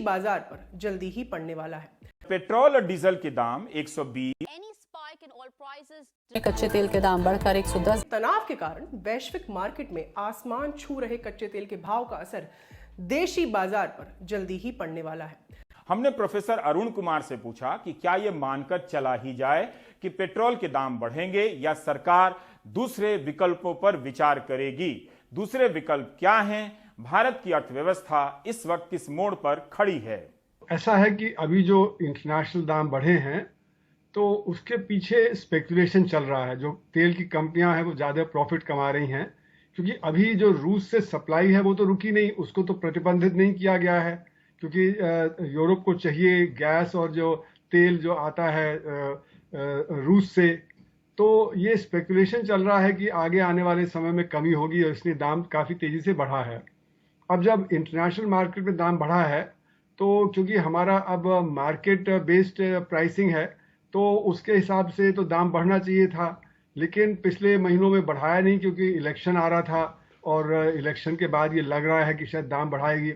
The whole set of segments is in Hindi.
बाजार पर जल्दी ही पड़ने वाला है। पेट्रोल और डीजल के दाम 120, कच्चे तेल के दाम बढ़कर 110। तनाव के कारण वैश्विक मार्केट में आसमान छू रहे कच्चे तेल के भाव का असर देशी बाजार पर जल्दी ही पड़ने वाला है। हमने प्रोफेसर अरुण कुमार से पूछा कि क्या यह मानकर चला ही जाए कि पेट्रोल के दाम बढ़ेंगे या सरकार दूसरे विकल्पों पर विचार करेगी। दूसरे विकल्प क्या हैं? भारत की अर्थव्यवस्था इस वक्त किस मोड़ पर खड़ी है? ऐसा है कि अभी जो इंटरनेशनल दाम बढ़े हैं तो उसके पीछे स्पेकुलेशन चल रहा है। जो तेल की कंपनियां हैं वो ज़्यादा प्रॉफिट कमा रही हैं, क्योंकि अभी जो रूस से सप्लाई है वो तो रुकी नहीं, उसको तो प्रतिबंधित नहीं किया गया है, क्योंकि यूरोप को चाहिए गैस और जो तेल जो आता है रूस से। तो ये स्पेकुलेशन चल रहा है कि आगे आने वाले समय में कमी होगी और इसलिए दाम काफ़ी तेज़ी से बढ़ा है। अब जब इंटरनेशनल मार्केट में दाम बढ़ा है तो क्योंकि हमारा अब मार्केट बेस्ड प्राइसिंग है तो उसके हिसाब से तो दाम बढ़ना चाहिए था, लेकिन पिछले महीनों में बढ़ाया नहीं क्योंकि इलेक्शन आ रहा था और इलेक्शन के बाद ये लग रहा है कि शायद दाम बढ़ाएगी।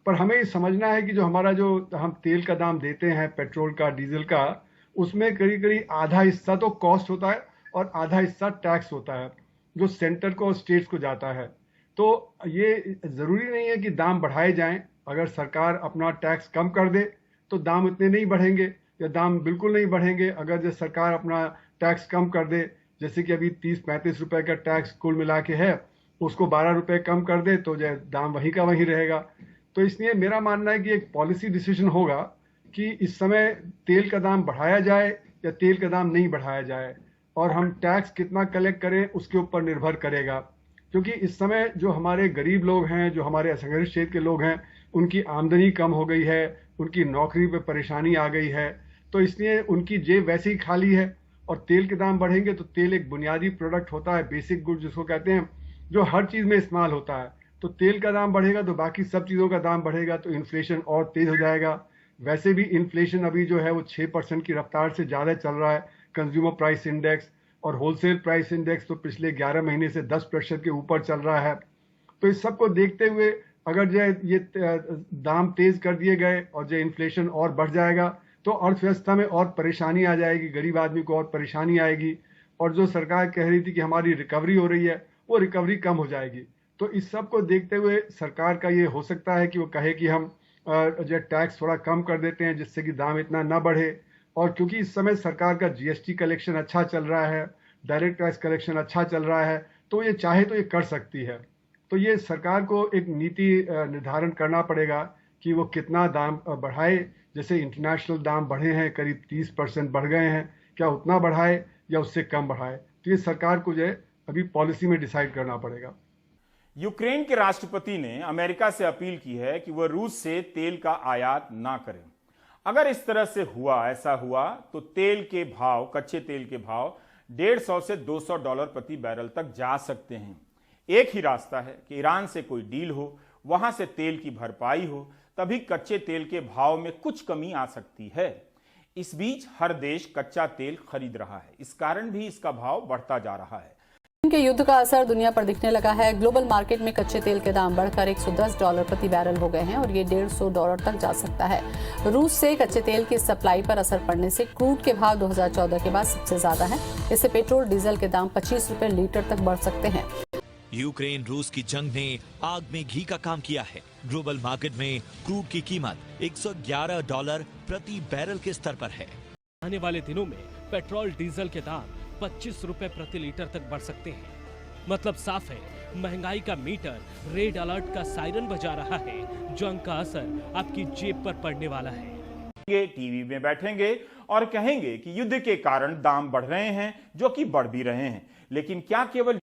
पर हमें ये समझना है कि जो हमारा जो हम तेल का दाम देते हैं, पेट्रोल का, डीजल का, उसमें करीब करीब आधा हिस्सा तो कॉस्ट होता है और आधा हिस्सा टैक्स होता है जो सेंटर को और स्टेट्स को जाता है। तो ये ज़रूरी नहीं है कि दाम बढ़ाए जाएं। अगर सरकार अपना टैक्स कम कर दे तो दाम इतने नहीं बढ़ेंगे या दाम बिल्कुल नहीं बढ़ेंगे। अगर जो सरकार अपना टैक्स कम कर दे, जैसे कि अभी 30-35 रुपए का टैक्स कुल मिला के है, उसको 12 रुपए कम कर दे तो जो दाम वहीं का वहीं रहेगा। तो इसलिए मेरा मानना है कि एक पॉलिसी डिसीजन होगा कि इस समय तेल का दाम बढ़ाया जाए या तेल का दाम नहीं बढ़ाया जाए, और हम टैक्स कितना कलेक्ट करें उसके ऊपर निर्भर करेगा। क्योंकि इस समय जो हमारे गरीब लोग हैं, जो हमारे असंगठित क्षेत्र के लोग हैं, उनकी आमदनी कम हो गई है, उनकी नौकरी पे परेशानी आ गई है, तो इसलिए उनकी जेब वैसे ही खाली है। और तेल के दाम बढ़ेंगे तो तेल एक बुनियादी प्रोडक्ट होता है, बेसिक गुड जिसको कहते हैं, जो हर चीज़ में इस्तेमाल होता है। तो तेल का दाम बढ़ेगा तो बाकी सब चीज़ों का दाम बढ़ेगा, तो इन्फ्लेशन और तेज हो जाएगा। वैसे भी इन्फ्लेशन अभी जो है वो 6% की रफ्तार से ज़्यादा चल रहा है, कंज्यूमर प्राइस इंडेक्स, और होलसेल प्राइस इंडेक्स तो पिछले 11 महीने से 10% के ऊपर चल रहा है। तो इस सब को देखते हुए अगर जो ये दाम तेज कर दिए गए और जो इन्फ्लेशन और बढ़ जाएगा तो अर्थव्यवस्था में और परेशानी आ जाएगी, गरीब आदमी को और परेशानी आएगी, और जो सरकार कह रही थी कि हमारी रिकवरी हो रही है वो रिकवरी कम हो जाएगी। तो इस सब को देखते हुए सरकार का ये हो सकता है कि वो कहे कि हम जो टैक्स थोड़ा कम कर देते हैं जिससे कि दाम इतना ना बढ़े। और क्योंकि इस समय सरकार का जीएसटी कलेक्शन अच्छा चल रहा है, डायरेक्ट टैक्स कलेक्शन अच्छा चल रहा है, तो ये चाहे तो ये कर सकती है। तो ये सरकार को एक नीति निर्धारण करना पड़ेगा कि वो कितना दाम बढ़ाए। जैसे इंटरनेशनल दाम बढ़े हैं, करीब 30% बढ़ गए हैं, क्या उतना बढ़ाए या उससे कम बढ़ाए, तो ये सरकार को जो है अभी पॉलिसी में डिसाइड करना पड़ेगा। यूक्रेन के राष्ट्रपति ने अमेरिका से अपील की है कि वह रूस से तेल का आयात ना करें। अगर इस तरह से ऐसा हुआ तो तेल के भाव, कच्चे तेल के भाव 150 से $200 प्रति बैरल तक जा सकते हैं। एक ही रास्ता है कि ईरान से कोई डील हो, वहां से तेल की भरपाई हो, तभी कच्चे तेल के भाव में कुछ कमी आ सकती है। इस बीच हर देश कच्चा तेल खरीद रहा है, इस कारण भी इसका भाव बढ़ता जा रहा है। के युद्ध का असर दुनिया पर दिखने लगा है। ग्लोबल मार्केट में कच्चे तेल के दाम बढ़कर $110 प्रति बैरल हो गए हैं और ये $150 तक जा सकता है। रूस से कच्चे तेल की सप्लाई पर असर पड़ने से क्रूड के भाव 2014 के बाद सबसे ज्यादा है। इससे पेट्रोल डीजल के दाम 25 रुपए लीटर तक बढ़ सकते हैं। यूक्रेन रूस की जंग ने आग में घी का काम किया है। ग्लोबल मार्केट में क्रूड की कीमत $111 प्रति बैरल के स्तर पर है। आने वाले दिनों में पेट्रोल डीजल के दाम 25 रुपए प्रति लीटर तक बढ़ सकते हैं। मतलब साफ है, महंगाई का मीटर रेड अलर्ट का सायरन बजा रहा है। जंग का असर आपकी जेब पर पड़ने वाला है। टीवी में बैठेंगे और कहेंगे कि युद्ध के कारण दाम बढ़ रहे हैं, जो कि बढ़ भी रहे हैं, लेकिन क्या केवल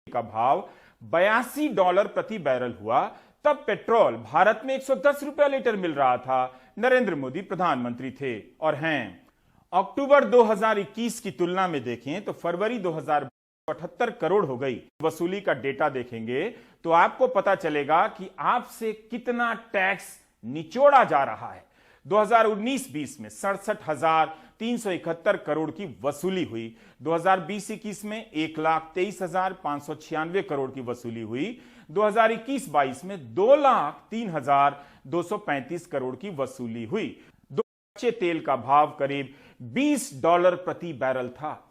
का भाव $82 प्रति बैरल हुआ तब पेट्रोल भारत में 110 रुपए लीटर मिल रहा था। नरेंद्र मोदी प्रधानमंत्री थे और हैं। अक्टूबर 2021 की तुलना में देखें तो फरवरी 2078 करोड़ हो गई। वसूली का डेटा देखेंगे तो आपको पता चलेगा कि आपसे कितना टैक्स निचोड़ा जा रहा है। 2019-20 में 67,371 करोड़ की वसूली हुई। 2020-21 में 1,23,596 करोड़ की वसूली हुई। 2021-22 में 2,03,235 करोड़ की वसूली हुई। कच्चे तेल का भाव करीब $20 प्रति बैरल था।